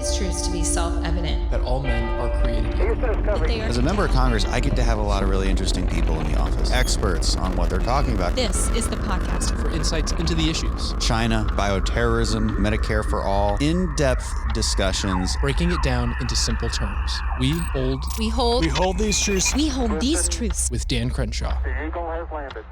these truths to be self-evident. That all men are created equal. As a member of Congress, I get to have a lot of really interesting people in the office. Experts on what they're talking about. This is the podcast for insights into the issues. China, bioterrorism, Medicare for all. In-depth discussions. Breaking it down into simple terms. We hold these truths. We hold these truths. With Dan Crenshaw. The Eagle has landed.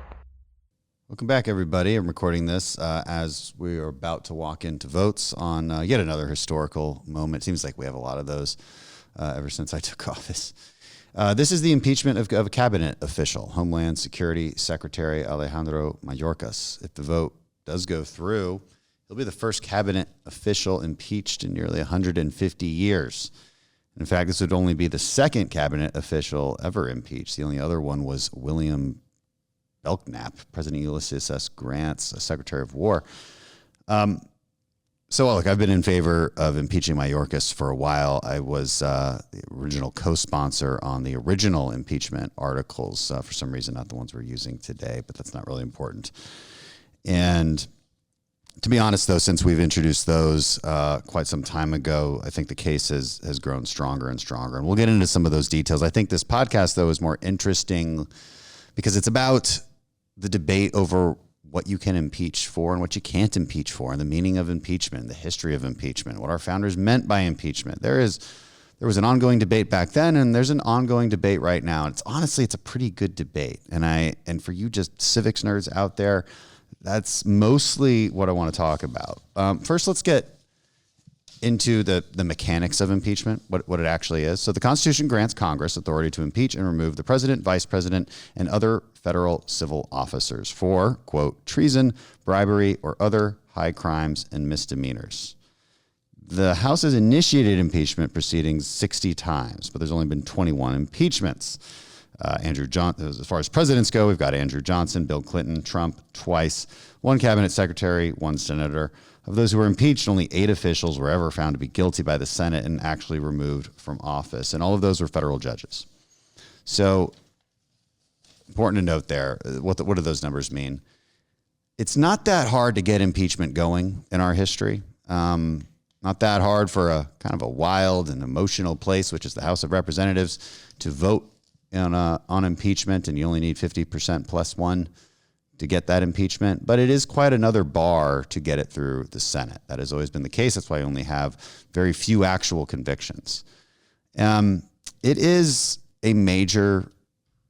Welcome back, everybody. I'm recording this as we are about to walk into votes on yet another historical moment. It seems like we have a lot of those ever since I took office. This is the impeachment of a cabinet official, Homeland Security Secretary Alejandro Mayorkas. If the vote does go through, he'll be the first cabinet official impeached in nearly 150 years. In fact, this would only be the second cabinet official ever impeached. The only other one was William Belknap, President Ulysses S. Grant's Secretary of War. Look, I've been in favor of impeaching Mayorkas for a while. I was the original co-sponsor on the original impeachment articles, for some reason, not the ones we're using today, but that's not really important. And to be honest, though, since we've introduced those quite some time ago, I think the case has grown stronger and stronger. And we'll get into some of those details. I think this podcast, though, is more interesting because it's about the debate over what you can impeach for and what you can't impeach for, and the meaning of impeachment, the history of impeachment, what our founders meant by impeachment. There was an ongoing debate back then, and there's an ongoing debate right now. And it's a pretty good debate. And for you just civics nerds out there, that's mostly what I want to talk about. First, let's get into the mechanics of impeachment, what it actually is. So the Constitution grants Congress authority to impeach and remove the president, vice president, and other federal civil officers for, quote, treason, bribery, or other high crimes and misdemeanors. The House has initiated impeachment proceedings 60 times, but there's only been 21 impeachments. As far as presidents go, we've got Andrew Johnson, Bill Clinton, Trump twice, one cabinet secretary, one senator. Of those who were impeached, only 8 officials were ever found to be guilty by the Senate and actually removed from office. And all of those were federal judges. So important to note there, what do those numbers mean? It's not that hard to get impeachment going in our history. Not that hard for a kind of a wild and emotional place, which is the House of Representatives, to vote on impeachment, and you only need 50% plus one to get that impeachment. But it is quite another bar to get it through the Senate. That has always been the case. That's why you only have very few actual convictions. It is a major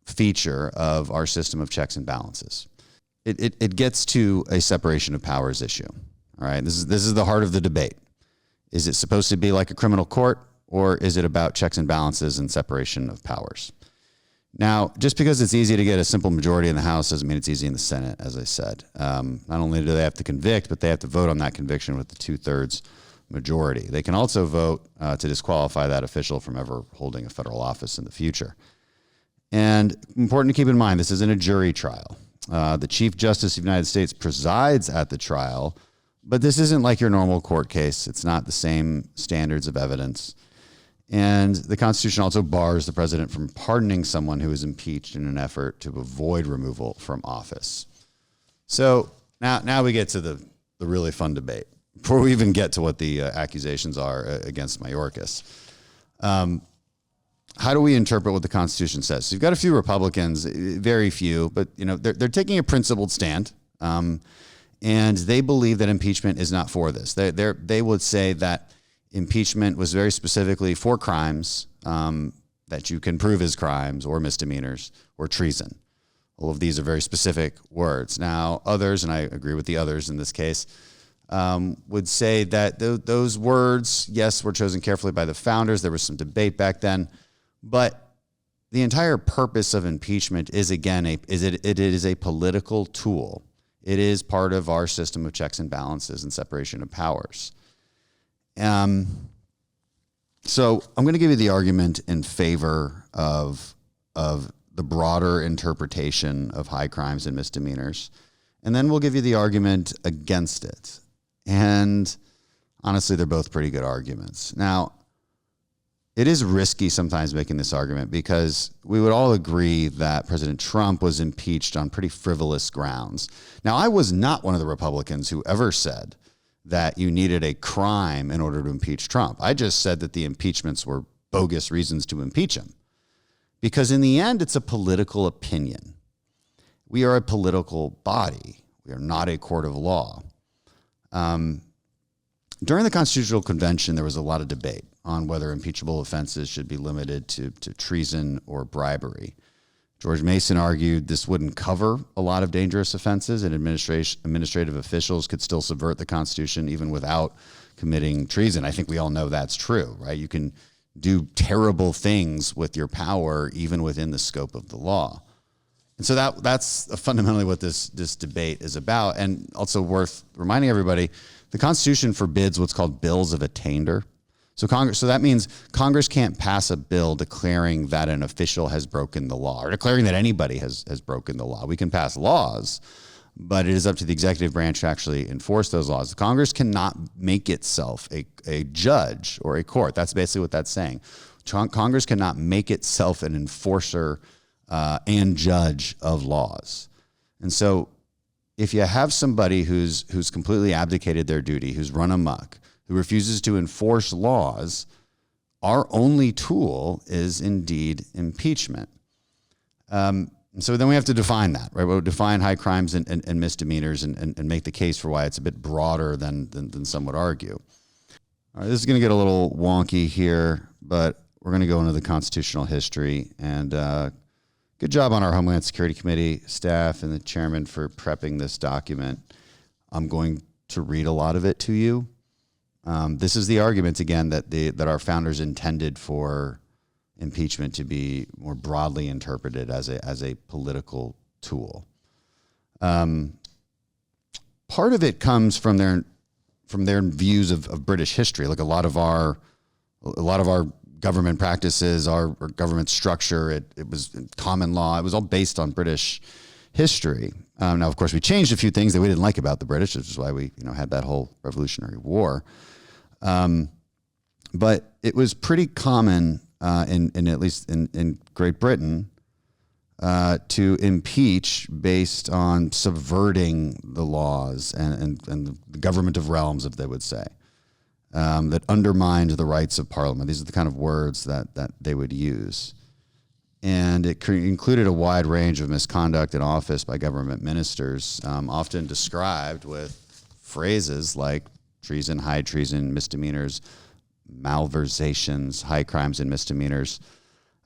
feature of our system of checks and balances. It gets to a separation of powers issue. All right, this is the heart of the debate. Is it supposed to be like a criminal court, or is it about checks and balances and separation of powers? Now, just because it's easy to get a simple majority in the House doesn't mean it's easy in the Senate, as I said. Not only do they have to convict, but they have to vote on that conviction with the 2/3 majority. They can also vote to disqualify that official from ever holding a federal office in the future. And important to keep in mind, this isn't a jury trial. The Chief Justice of the United States presides at the trial, but this isn't like your normal court case. It's not the same standards of evidence. And the Constitution also bars the president from pardoning someone who is impeached in an effort to avoid removal from office. So now we get to the really fun debate. Before we even get to what the accusations are against Mayorkas, how do we interpret what the Constitution says? So you've got a few Republicans, very few, but they're taking a principled stand, and they believe that impeachment is not for this. They would say that impeachment was very specifically for crimes that you can prove as crimes or misdemeanors or treason. All of these are very specific words. Now, others, and I agree with the others in this case, would say that those words, yes, were chosen carefully by the founders. There was some debate back then, but the entire purpose of impeachment is, again, it is a political tool. It is part of our system of checks and balances and separation of powers. So I'm going to give you the argument in favor of the broader interpretation of high crimes and misdemeanors, and then we'll give you the argument against it. And honestly, they're both pretty good arguments. Now, it is risky sometimes making this argument because we would all agree that President Trump was impeached on pretty frivolous grounds. Now, I was not one of the Republicans who ever said that you needed a crime in order to impeach Trump. I just said that the impeachments were bogus reasons to impeach him. Because in the end, it's a political opinion. We are a political body. We are not a court of law. During the Constitutional Convention, there was a lot of debate on whether impeachable offenses should be limited to treason or bribery. George Mason argued this wouldn't cover a lot of dangerous offenses, and administrative officials could still subvert the Constitution even without committing treason. I think we all know that's true, right? You can do terrible things with your power even within the scope of the law. And so that's fundamentally what this debate is about. And also worth reminding everybody, the Constitution forbids what's called bills of attainder. So that means Congress can't pass a bill declaring that an official has broken the law or declaring that anybody has broken the law. We can pass laws, but it is up to the executive branch to actually enforce those laws. Congress cannot make itself a judge or a court. That's basically what that's saying. Congress cannot make itself an enforcer and judge of laws. And so if you have somebody who's completely abdicated their duty, who's run amok, who refuses to enforce laws, our only tool is indeed impeachment. So then we have to define that, right? We'll define high crimes and misdemeanors and make the case for why it's a bit broader than some would argue. All right, this is going to get a little wonky here, but we're going to go into the constitutional history. And good job on our Homeland Security Committee staff and the chairman for prepping this document. I'm going to read a lot of it to you. This is the argument, again, that our founders intended for impeachment to be more broadly interpreted as a political tool. Part of it comes from their views of British history. Like a lot of our government practices, our government structure, it was common law. It was all based on British history. Now, of course, we changed a few things that we didn't like about the British, which is why we had that whole Revolutionary War. But it was pretty common in at least in Great Britain to impeach based on subverting the laws and the government of realms, if they would say, that undermined the rights of Parliament. These are the kind of words that they would use. And it included a wide range of misconduct in office by government ministers, often described with phrases like treason, high treason, misdemeanors, malversations, high crimes and misdemeanors.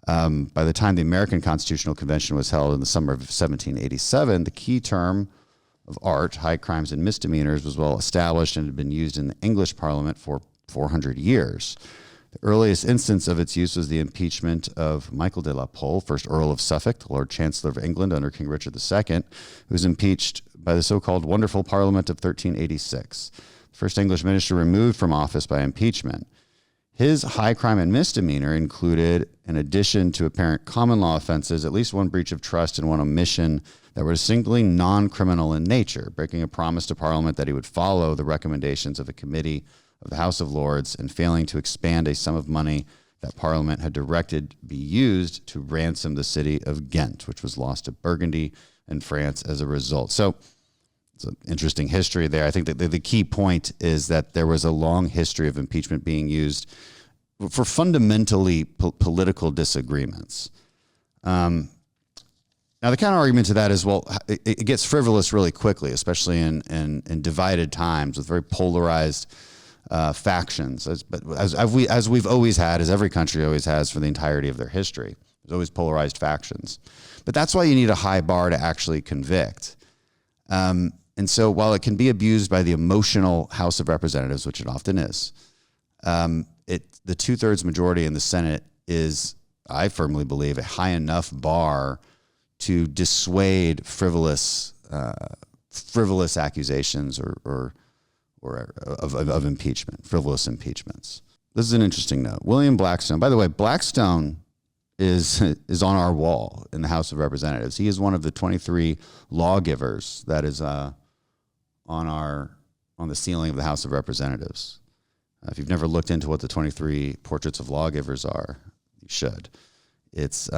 By the time the American Constitutional Convention was held in the summer of 1787, the key term of art, high crimes and misdemeanors, was well established and had been used in the English Parliament for 400 years. The earliest instance of its use was the impeachment of Michael de la Pole, first Earl of Suffolk, the Lord Chancellor of England under King Richard II, who was impeached by the so-called Wonderful Parliament of 1386. First English minister removed from office by impeachment. His high crime and misdemeanor included, in addition to apparent common law offenses, at least one breach of trust and one omission that were distinctly non-criminal in nature, breaking a promise to Parliament that he would follow the recommendations of a committee of the House of Lords and failing to expand a sum of money that Parliament had directed be used to ransom the city of Ghent, which was lost to Burgundy and France as a result. So it's an interesting history there. I think that the key point is that there was a long history of impeachment being used for fundamentally political disagreements. Now, the counter argument to that is, well, it gets frivolous really quickly, especially in divided times with very polarized factions. As we've always had, as every country always has for the entirety of their history, there's always polarized factions. But that's why you need a high bar to actually convict. And so while it can be abused by the emotional House of Representatives, which it often is, the 2/3 majority in the Senate is, I firmly believe, a high enough bar to dissuade frivolous accusations or of impeachment, frivolous impeachments. This is an interesting note. William Blackstone, by the way, Blackstone is on our wall in the House of Representatives. He is one of the 23 lawgivers that is on the ceiling of the House of Representatives. If you've never looked into what the 23 portraits of lawgivers are, you should. It's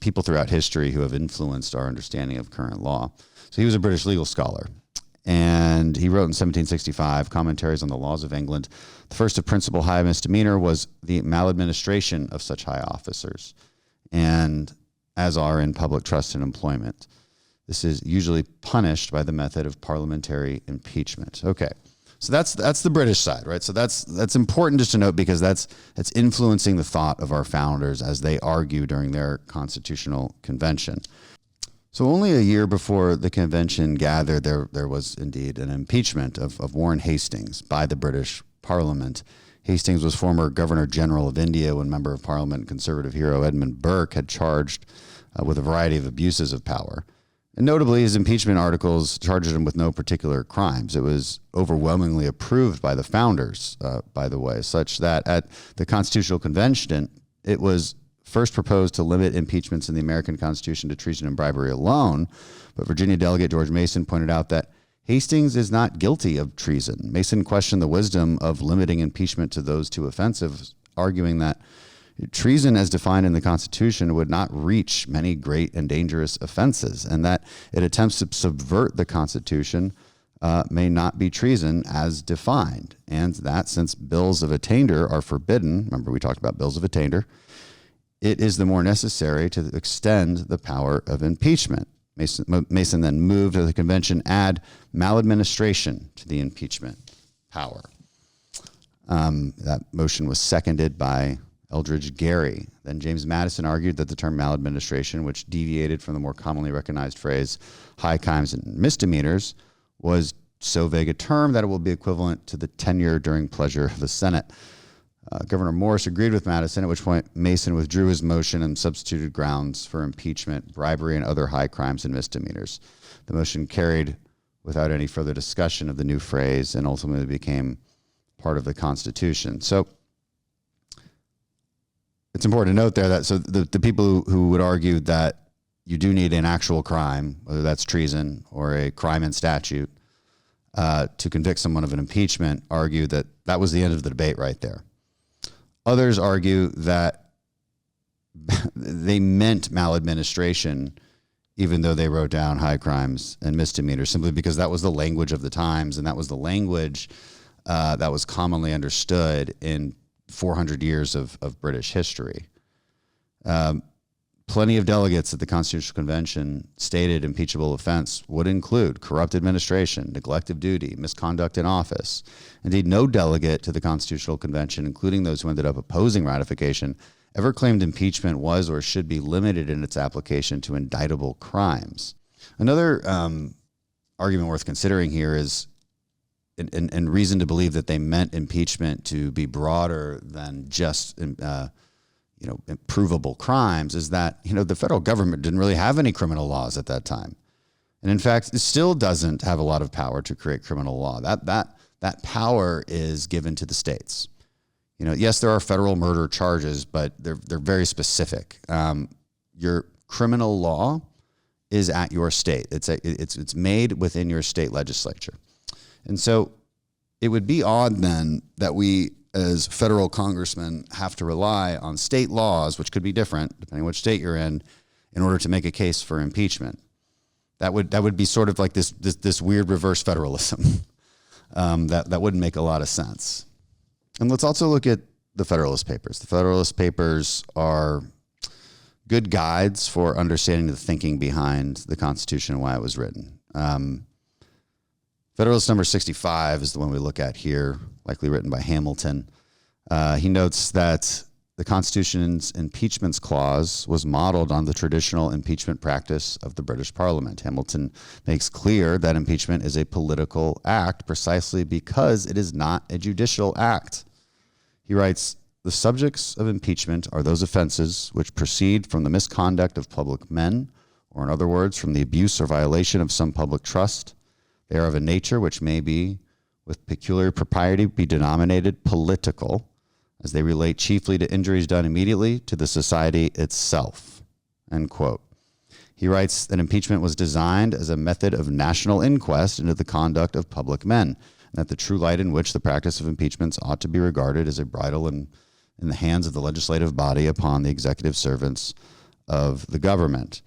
people throughout history who have influenced our understanding of current law. So he was a British legal scholar. And he wrote in 1765, Commentaries on the Laws of England. The first of principal high misdemeanor was the maladministration of such high officers, and as are in public trust and employment. This is usually punished by the method of parliamentary impeachment. Okay, so that's the British side, right? So that's important just to note, because that's influencing the thought of our founders as they argue during their constitutional convention. So only a year before the convention gathered, there was indeed an impeachment of Warren Hastings by the British Parliament. Hastings was former Governor General of India when Member of Parliament conservative hero Edmund Burke had charged with a variety of abuses of power. And notably, his impeachment articles charged him with no particular crimes. It was overwhelmingly approved by the founders, by the way, such that at the Constitutional Convention, it was first proposed to limit impeachments in the American Constitution to treason and bribery alone, but Virginia delegate George Mason pointed out that Hastings is not guilty of treason. Mason questioned the wisdom of limiting impeachment to those two offenses, arguing that treason as defined in the Constitution would not reach many great and dangerous offenses, and that it attempts to subvert the Constitution may not be treason as defined, and that since bills of attainder are forbidden, remember we talked about bills of attainder, it is the more necessary to extend the power of impeachment. Mason then moved to the convention add maladministration to the impeachment power. That motion was seconded by Eldridge Gary. Then James Madison argued that the term maladministration, which deviated from the more commonly recognized phrase high crimes and misdemeanors, was so vague a term that it will be equivalent to the tenure during pleasure of the Senate. Governor Morris agreed with Madison, at which point Mason withdrew his motion and substituted grounds for impeachment, bribery, and other high crimes and misdemeanors. The motion carried without any further discussion of the new phrase and ultimately became part of the Constitution. So it's important to note there that so the people who would argue that you do need an actual crime, whether that's treason or a crime in statute, to convict someone of an impeachment, argue that that was the end of the debate right there. Others argue that they meant maladministration, even though they wrote down high crimes and misdemeanors, simply because that was the language of the times, and that was the language that was commonly understood in 400 years of British history. Plenty of delegates at the Constitutional Convention stated impeachable offense would include corrupt administration, neglect of duty, misconduct in office. Indeed, no delegate to the Constitutional Convention, including those who ended up opposing ratification, ever claimed impeachment was or should be limited in its application to indictable crimes. Another argument worth considering here is, and reason to believe that they meant impeachment to be broader than just provable crimes, is that the federal government didn't really have any criminal laws at that time, and in fact it still doesn't have a lot of power to create criminal law. That power is given to the states. Yes, there are federal murder charges, but they're very specific. Your criminal law is at your state. It's made within your state legislature, and so it would be odd then that we, as federal congressmen, have to rely on state laws, which could be different depending on which state you're in order to make a case for impeachment. That would be sort of like this weird reverse federalism that wouldn't make a lot of sense. And let's also look at the Federalist Papers. The Federalist Papers are good guides for understanding the thinking behind the Constitution and why it was written. Federalist number 65 is the one we look at here, likely written by Hamilton. He notes that the Constitution's impeachments clause was modeled on the traditional impeachment practice of the British Parliament. Hamilton makes clear that impeachment is a political act precisely because it is not a judicial act. He writes, "The subjects of impeachment are those offenses which proceed from the misconduct of public men, or in other words, from the abuse or violation of some public trust. They are of a nature which may be, with peculiar propriety, be denominated political, as they relate chiefly to injuries done immediately to the society itself." End quote. He writes that impeachment was designed as a method of national inquest into the conduct of public men, and that the true light in which the practice of impeachments ought to be regarded as a bridle in the hands of the legislative body upon the executive servants of the government.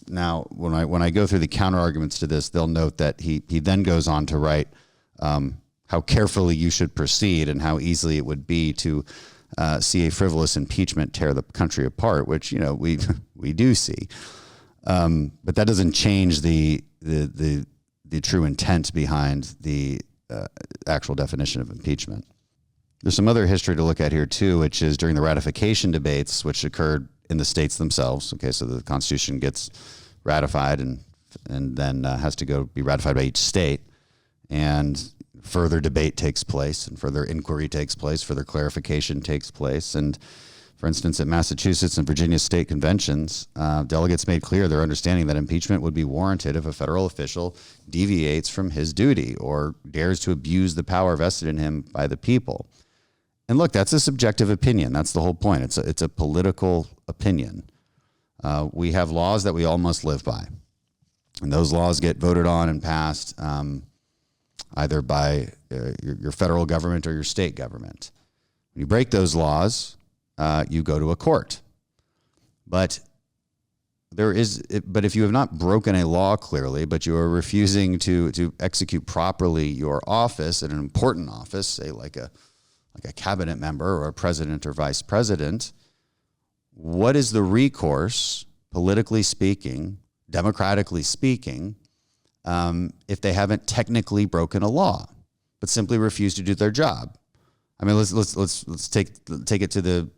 now when I go through the counter arguments to this, they'll note that he then goes on to write how carefully you should proceed and how easily it would be to see a frivolous impeachment tear the country apart, which we do see. But that doesn't change the true intent behind the actual definition of impeachment. There's some other history to look at here too, which is during the ratification debates, which occurred in the states themselves. Okay, so the Constitution gets ratified and then has to go be ratified by each state, and further debate takes place, and further inquiry takes place, further clarification takes place. And for instance, at Massachusetts and Virginia state conventions, delegates made clear their understanding that impeachment would be warranted if a federal official deviates from his duty or dares to abuse the power vested in him by the people. And look, that's a subjective opinion. That's the whole point. It's a political opinion. We have laws that we all must live by, and those laws get voted on and passed either by your federal government or your state government. When you break those laws, you go to a court. But if you have not broken a law clearly, but you are refusing to execute properly your office, an important office, say like a cabinet member or a president or vice president, what is the recourse, politically speaking, democratically speaking, if they haven't technically broken a law, but simply refuse to do their job? I mean, let's take it to the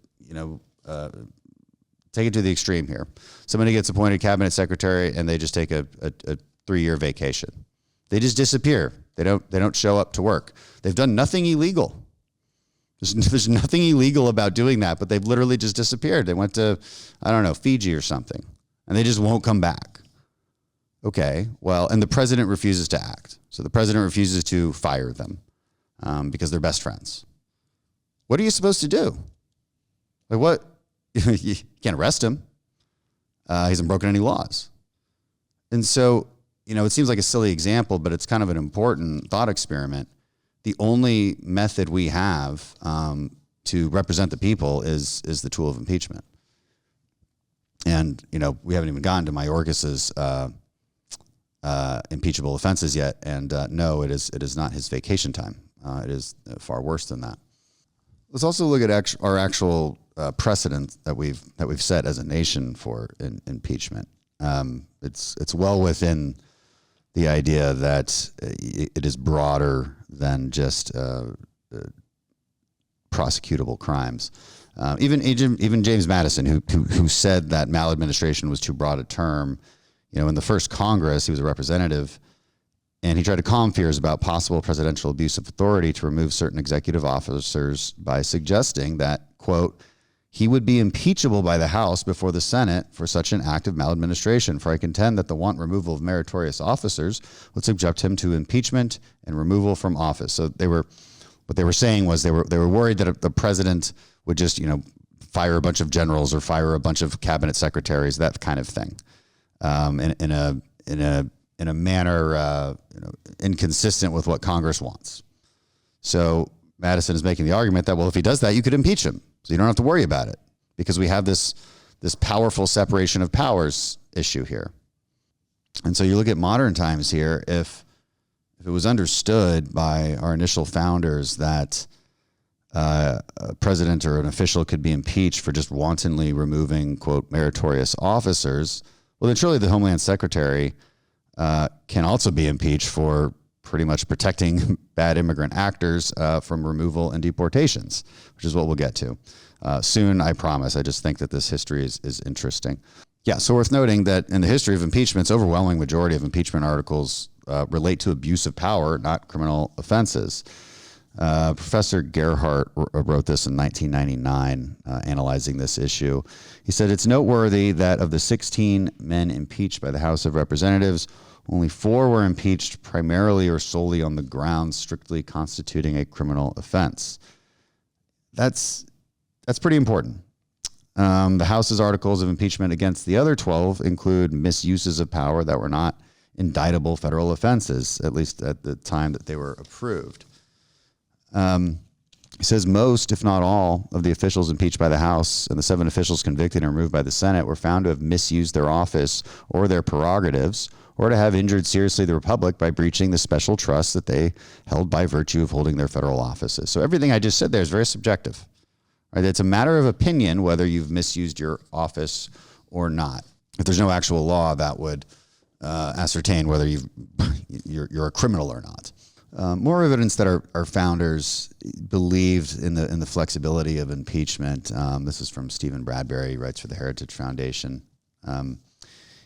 take it to the extreme here. Somebody gets appointed cabinet secretary and they just take a 3-year vacation. They just disappear. They don't show up to work. They've done nothing illegal. There's nothing illegal about doing that, but they've literally just disappeared. They went to, Fiji or something, and they just won't come back. Okay, well, and the president refuses to act. So the president refuses to fire them because they're best friends. What are you supposed to do? Like what? You can't arrest him. He hasn't broken any laws. And so, it seems like a silly example, but it's kind of an important thought experiment. The only method we have to represent the people is the tool of impeachment. And, we haven't even gotten to Mayorkas's impeachable offenses yet. And no, it is not his vacation time. It is far worse than that. Let's also look at our actual precedent that we've set as a nation for impeachment. It's well within the idea that it is broader than just prosecutable crimes. Even James Madison, who said that maladministration was too broad a term, in the first Congress, he was a representative, and he tried to calm fears about possible presidential abuse of authority to remove certain executive officers by suggesting that, quote, he would be impeachable by the House before the Senate for such an act of maladministration, for I contend that the want removal of meritorious officers would subject him to impeachment and removal from office. So what they were saying was they were worried that the president would just, fire a bunch of generals or fire a bunch of cabinet secretaries, that kind of thing, in a manner inconsistent with what Congress wants. So Madison is making the argument that, well, if he does that, you could impeach him. So you don't have to worry about it because we have this powerful separation of powers issue here. And so you look at modern times here, if it was understood by our initial founders that a president or an official could be impeached for just wantonly removing, quote, meritorious officers, well, then surely the Homeland Secretary can also be impeached for pretty much protecting bad immigrant actors from removal and deportations, which is what we'll get to soon, I promise. I just think that this history is interesting. Yeah, so worth noting that in the history of impeachments, overwhelming majority of impeachment articles relate to abuse of power, not criminal offenses. Professor Gerhardt wrote this in 1999, analyzing this issue. He said, it's noteworthy that of the 16 men impeached by the House of Representatives, only 4 were impeached primarily or solely on the grounds strictly constituting a criminal offense. That's pretty important. The House's articles of impeachment against the other 12 include misuses of power that were not indictable federal offenses, at least at the time that they were approved. He says most, if not all, of the officials impeached by the House and the 7 officials convicted and removed by the Senate were found to have misused their office or their prerogatives, or to have injured seriously the Republic by breaching the special trust that they held by virtue of holding their federal offices. So everything I just said there is very subjective. Right? It's a matter of opinion whether you've misused your office or not. If there's no actual law that would ascertain whether you're a criminal or not. More evidence that our founders believed in the flexibility of impeachment. This is from Stephen Bradbury, who writes for the Heritage Foundation.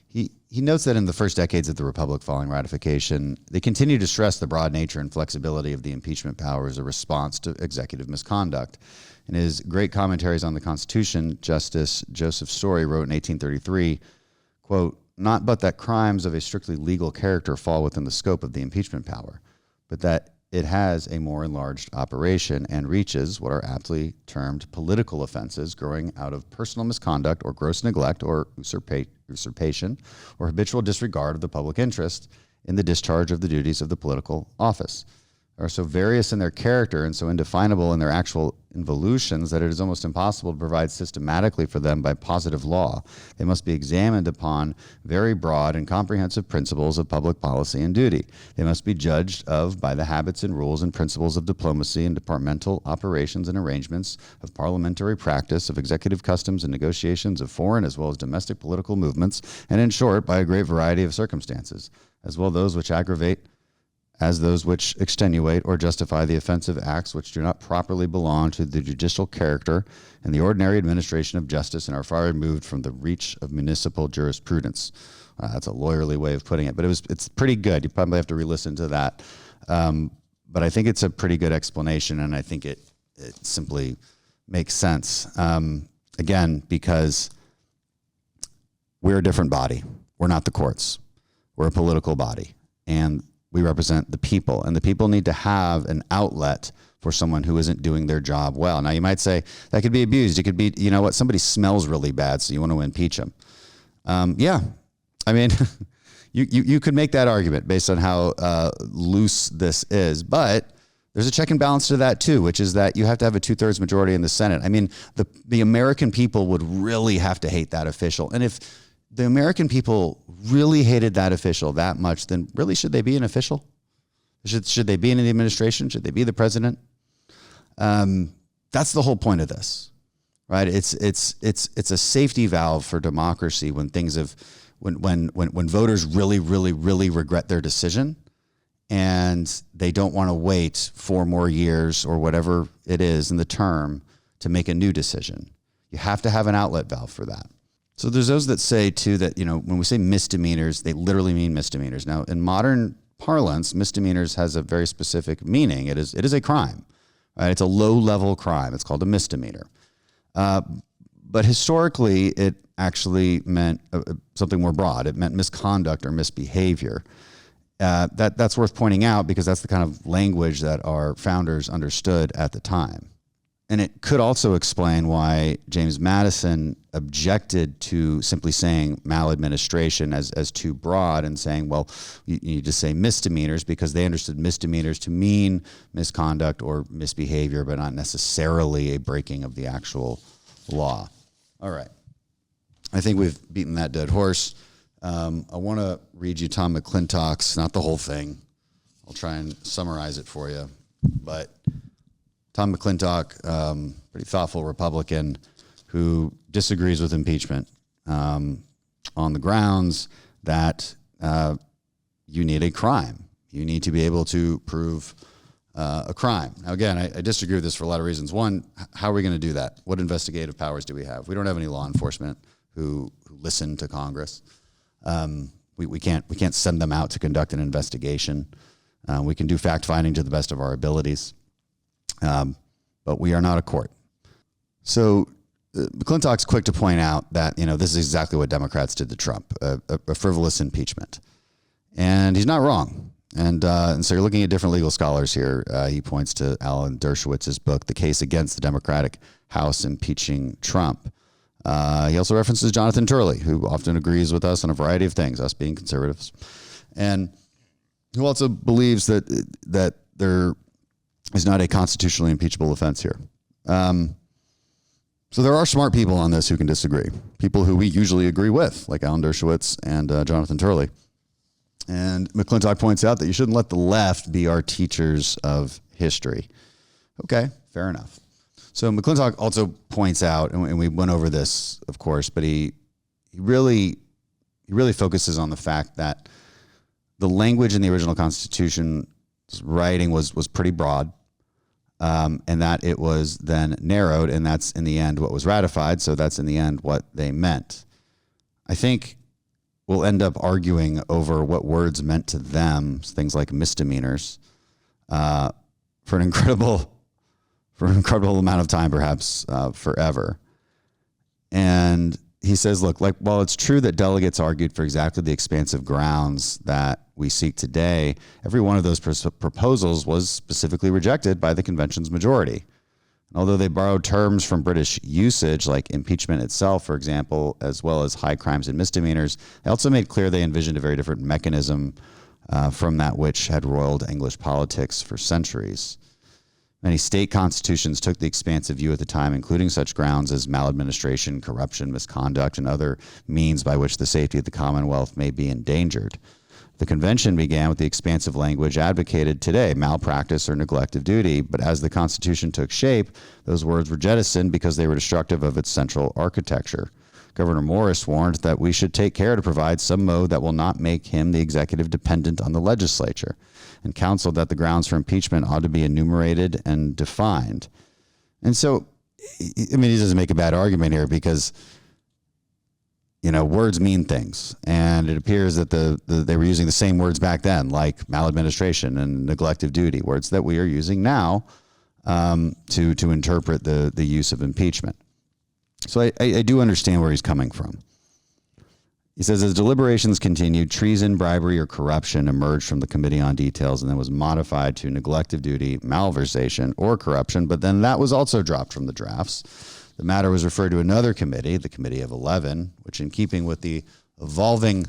He notes that in the first decades of the Republic following ratification, they continue to stress the broad nature and flexibility of the impeachment power as a response to executive misconduct. In his great commentaries on the Constitution, Justice Joseph Story wrote in 1833, quote, "Not but that crimes of a strictly legal character fall within the scope of the impeachment power, but that it has a more enlarged operation and reaches what are aptly termed political offenses growing out of personal misconduct or gross neglect or usurpation or habitual disregard of the public interest in the discharge of the duties of the political office. Are so various in their character and so indefinable in their actual involutions that it is almost impossible to provide systematically for them by positive law. They must be examined upon very broad and comprehensive principles of public policy and duty. They must be judged of by the habits and rules and principles of diplomacy and departmental operations and arrangements, of parliamentary practice, of executive customs and negotiations, of foreign as well as domestic political movements, and in short, by a great variety of circumstances, as well those which aggravate as those which extenuate or justify the offensive acts which do not properly belong to the judicial character and the ordinary administration of justice and are far removed from the reach of municipal jurisprudence." That's a lawyerly way of putting it, but it's pretty good. You probably have to re-listen to that. But I think it's a pretty good explanation, and I think it simply makes sense. Again, because we're a different body. We're not the courts. We're a political body, and we represent the people, and the people need to have an outlet for someone who isn't doing their job well. Now, you might say that could be abused. It could be, you know what, somebody smells really bad, so you want to impeach them. Yeah, I mean, you could make that argument based on how loose this is, but there's a check and balance to that too, which is that you have to have a 2/3 majority in the Senate. I mean, the American people would really have to hate that official, and if the American people really hated that official that much, then really should they be an official? Should they be in the administration? Should they be the president? That's the whole point of this, right? It's a safety valve for democracy when things have, when voters really regret their decision and they don't want to wait 4 more years or whatever it is in the term to make a new decision. You have to have an outlet valve for that. So there's those that say, too, that, you know, when we say misdemeanors, they literally mean misdemeanors. Now, in modern parlance, misdemeanors has a very specific meaning. It is a crime, right? It's a low-level crime. It's called a misdemeanor. But historically, it actually meant something more broad. It meant misconduct or misbehavior. That's worth pointing out because that's the kind of language that our founders understood at the time. And it could also explain why James Madison objected to simply saying maladministration as too broad and saying, well, you need to say misdemeanors, because they understood misdemeanors to mean misconduct or misbehavior, but not necessarily a breaking of the actual law. All right. I think we've beaten that dead horse. I want to read you Tom McClintock's, not the whole thing. I'll try and summarize it for you. But Tom McClintock, pretty thoughtful Republican who disagrees with impeachment on the grounds that you need a crime. You need to be able to prove a crime. Now, again, I disagree with this for a lot of reasons. One, how are we going to do that? What investigative powers do we have? We don't have any law enforcement who listen to Congress. We can't send them out to conduct an investigation. We can do fact-finding to the best of our abilities. But we are not a court. So McClintock's quick to point out that, you know, this is exactly what Democrats did to Trump, a frivolous impeachment. And he's not wrong. And so you're looking at different legal scholars here. He points to Alan Dershowitz's book, The Case Against the Democratic House Impeaching Trump. He also references Jonathan Turley, who often agrees with us on a variety of things, us being conservatives, and who also believes that there is not a constitutionally impeachable offense here. So there are smart people on this who can disagree, people who we usually agree with, like Alan Dershowitz and Jonathan Turley. And McClintock points out that you shouldn't let the left be our teachers of history. Okay, fair enough. So McClintock also points out, and we went over this, of course, but he really focuses on the fact that the language in the original Constitution's writing was pretty broad, and that it was then narrowed, and that's in the end what was ratified, so that's in the end what they meant. I think we'll end up arguing over what words meant to them, things like misdemeanors, for an incredible amount of time, perhaps forever. And he says, look, like, while it's true that delegates argued for exactly the expansive grounds that we seek today, every one of those proposals was specifically rejected by the convention's majority. And although they borrowed terms from British usage, like impeachment itself, for example, as well as high crimes and misdemeanors, they also made clear they envisioned a very different mechanism from that which had roiled English politics for centuries. Many state constitutions took the expansive view at the time, including such grounds as maladministration, corruption, misconduct, and other means by which the safety of the Commonwealth may be endangered. The convention began with the expansive language advocated today, malpractice or neglect of duty, but as the Constitution took shape, those words were jettisoned because they were destructive of its central architecture. Governor Morris warned that we should take care to provide some mode that will not make him, the executive, dependent on the legislature, and counseled that the grounds for impeachment ought to be enumerated and defined. And so, I mean, he doesn't make a bad argument here because, you know, words mean things. And it appears that they were using the same words back then, like maladministration and neglect of duty, words that we are using now to interpret the use of impeachment. So I do understand where he's coming from. He says, as deliberations continued, treason, bribery, or corruption emerged from the Committee on Details and then was modified to neglect of duty, malversation, or corruption, but then that was also dropped from the drafts. The matter was referred to another committee, the Committee of 11, which in keeping with the evolving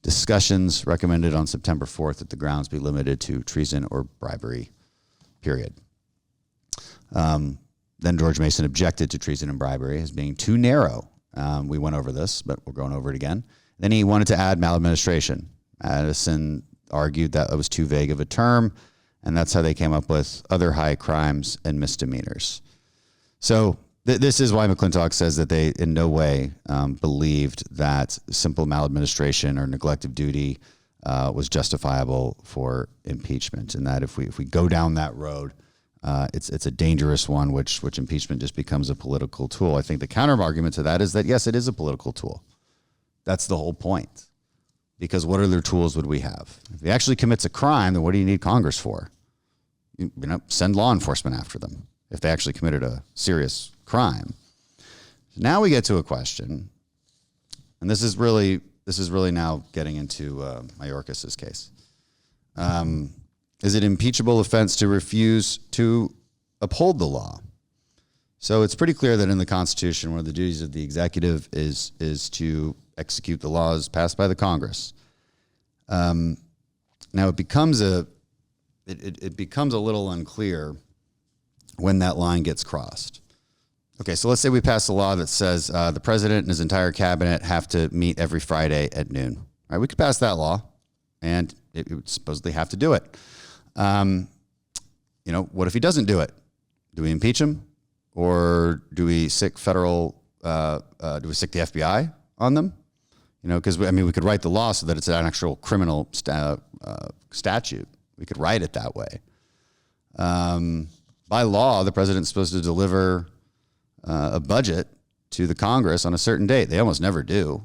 discussions recommended on September 4th that the grounds be limited to treason or bribery, period. Then George Mason objected to treason and bribery as being too narrow. We went over this, but we're going over it again. Then he wanted to add maladministration. Madison argued that it was too vague of a term, and that's how they came up with other high crimes and misdemeanors. So this is why McClintock says that they in no way believed that simple maladministration or neglect of duty was justifiable for impeachment, and that if we go down that road, it's a dangerous one, which impeachment just becomes a political tool. I think the counter argument to that is that, yes, it is a political tool. That's the whole point. Because what other tools would we have? If he actually commits a crime, then what do you need Congress for? You know, send law enforcement after them if they actually committed a serious crime. Now we get to a question, and this is really now getting into Mayorkas' case. Is it impeachable offense to refuse to uphold the law? So it's pretty clear that in the Constitution, one of the duties of the executive is to execute the laws passed by the Congress. Now it becomes a little unclear when that line gets crossed. Okay, so let's say we pass a law that says the president and his entire cabinet have to meet every Friday at noon. All right, we could pass that law, and it would supposedly have to do it. What if he doesn't do it? Do we impeach him, or do we sic the FBI on them? Because we could write the law so that it's an actual criminal statute. We could write it that way. By law, the president's supposed to deliver a budget to the Congress on a certain date. They almost never do.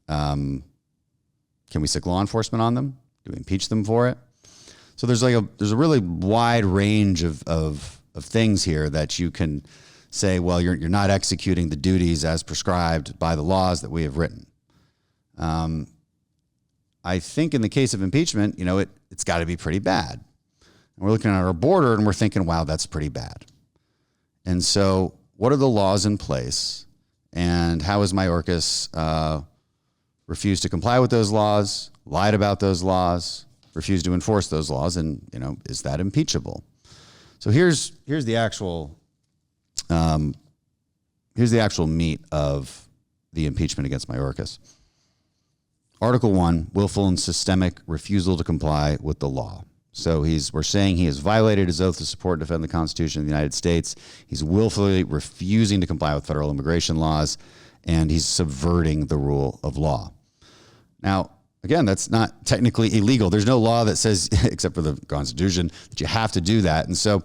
Can we sic law enforcement on them? Do we impeach them for it? So there's a really wide range of things here that you can say, well, you're not executing the duties as prescribed by the laws that we have written. I think in the case of impeachment, it's got to be pretty bad. And we're looking at our border and we're thinking, wow, that's pretty bad. And so what are the laws in place, and how has Mayorkas refused to comply with those laws, lied about those laws, refused to enforce those laws, and is that impeachable? So here's the actual meat of the impeachment against Mayorkas. Article 1, willful and systemic refusal to comply with the law. So we're saying he has violated his oath to support and defend the Constitution of the United States. He's willfully refusing to comply with federal immigration laws, and he's subverting the rule of law. Now, again, that's not technically illegal. There's no law that says, except for the Constitution, that you have to do that. And so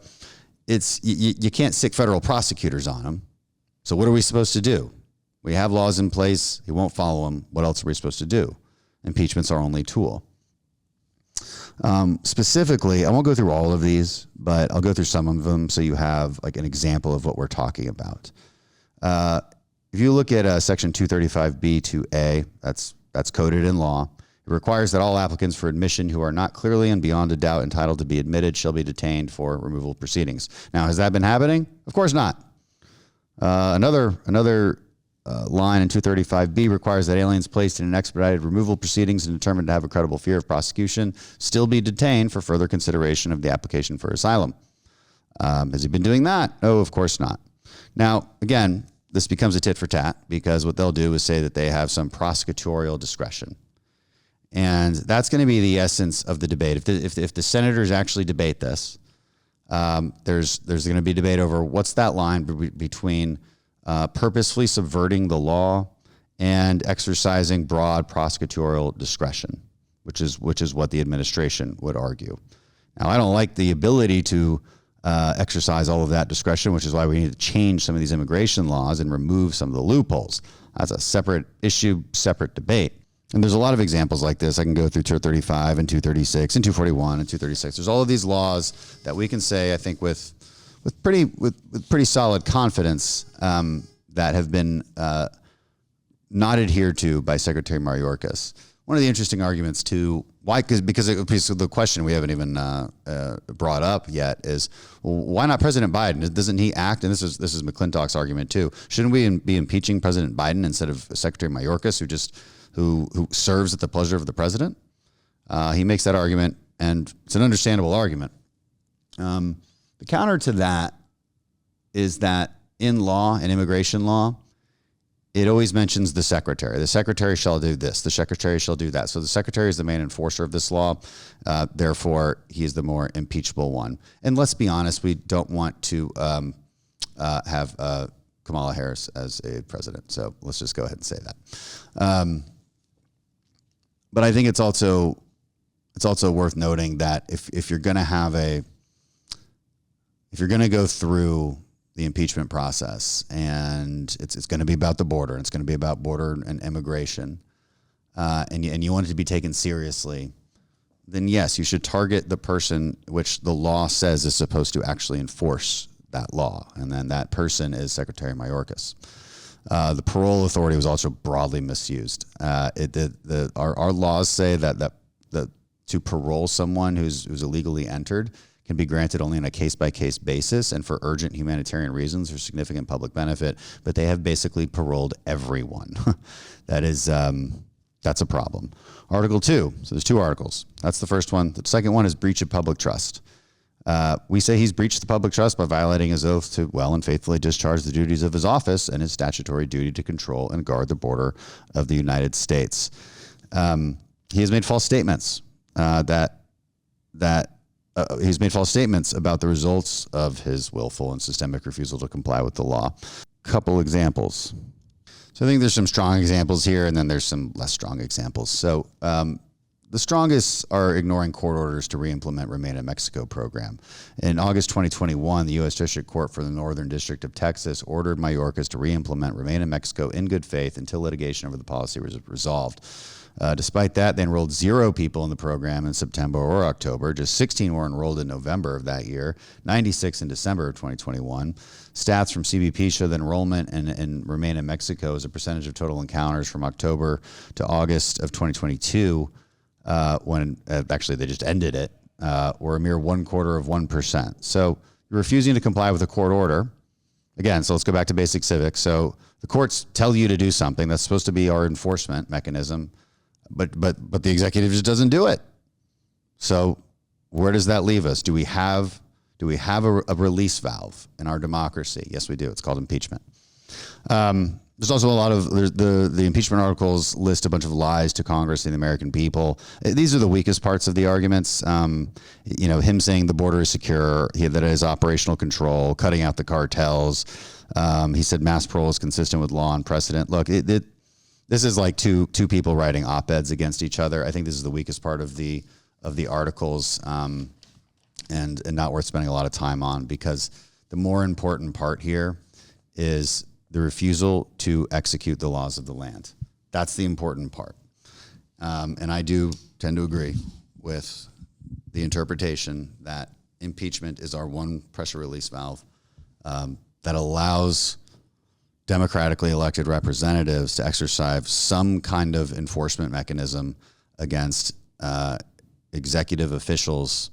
you can't stick federal prosecutors on him. So what are we supposed to do? We have laws in place. He won't follow them. What else are we supposed to do? Impeachment's our only tool. Specifically, I won't go through all of these, but I'll go through some of them so you have like an example of what we're talking about. If you look at Section 235B2A, that's coded in law. It requires that all applicants for admission who are not clearly and beyond a doubt entitled to be admitted shall be detained for removal proceedings. Now, has that been happening? Of course not. Another line in 235B requires that aliens placed in an expedited removal proceedings and determined to have a credible fear of prosecution still be detained for further consideration of the application for asylum. Has he been doing that? No, of course not. Now, again, this becomes a tit for tat because what they'll do is say that they have some prosecutorial discretion. And that's going to be the essence of the debate. If the senators actually debate this, there's going to be debate over what's that line between purposefully subverting the law and exercising broad prosecutorial discretion, which is what the administration would argue. Now, I don't like the ability to exercise all of that discretion, which is why we need to change some of these immigration laws and remove some of the loopholes. That's a separate issue, separate debate. And there's a lot of examples like this. I can go through 235 and 236 and 241 and 236. There's all of these laws that we can say, I think, with pretty solid confidence that have been not adhered to by Secretary Mayorkas. One of the interesting arguments too, because the question we haven't even brought up yet is, well, why not President Biden? Doesn't he act? And this is McClintock's argument too. Shouldn't we be impeaching President Biden instead of Secretary Mayorkas, who serves at the pleasure of the president? He makes that argument, and it's an understandable argument. The counter to that is that in law and immigration law, it always mentions the secretary. The secretary shall do this. The secretary shall do that. So the secretary is the main enforcer of this law. Therefore, he is the more impeachable one. And let's be honest, we don't want to have Kamala Harris as a president. So let's just go ahead and say that. But I think it's also worth noting that if you're going to go through the impeachment process, and it's going to be about the border, and it's going to be about border and immigration, and you want it to be taken seriously, then yes, you should target the person which the law says is supposed to actually enforce that law, and then that person is Secretary Mayorkas. The parole authority was also broadly misused. Our laws say that to parole someone who's illegally entered can be granted only on a case-by-case basis and for urgent humanitarian reasons or significant public benefit, but they have basically paroled everyone. That's a problem. Article 2, so there's two articles. That's the first one. The second one is breach of public trust. We say he's breached the public trust by violating his oath to well and faithfully discharge the duties of his office and his statutory duty to control and guard the border of the United States. He has made false statements he's made false statements about the results of his willful and systemic refusal to comply with the law. Couple examples. So I think there's some strong examples here, and then there's some less strong examples. So the strongest are ignoring court orders to re-implement Remain in Mexico program. In August 2021, the U.S. District Court for the Northern District of Texas ordered Mayorkas to re-implement Remain in Mexico in good faith until litigation over the policy was resolved. Despite that, they enrolled 0 people in the program in September or October. Just 16 were enrolled in November of that year, 96 in December of 2021. Stats from CBP show that enrollment in Remain in Mexico as a percentage of total encounters from October to August of 2022, when actually they just ended it, were a mere 0.25%. So you're refusing to comply with a court order. Again, so let's go back to basic civics. So the courts tell you to do something. That's supposed to be our enforcement mechanism. But the executive just doesn't do it. So where does that leave us? Do we have Do we have a release valve in our democracy? Yes, we do. It's called impeachment. There's also a lot of the impeachment articles list a bunch of lies to Congress and the American people. These are the weakest parts of the arguments. Him saying the border is secure, that it is operational control, cutting out the cartels. He said mass parole is consistent with law and precedent. Look, this is like two people writing op-eds against each other. I think this is the weakest part of the articles, and not worth spending a lot of time on, because the more important part here is the refusal to execute the laws of the land. That's the important part. And I do tend to agree with the interpretation that impeachment is our one pressure release valve that allows democratically elected representatives to exercise some kind of enforcement mechanism against executive officials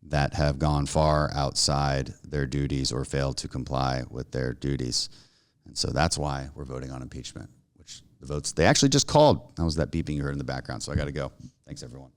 that have gone far outside their duties or failed to comply with their duties. And so that's why we're voting on impeachment, which the votes they actually just called. That was that beeping you heard in the background. So I got to go. Thanks, everyone.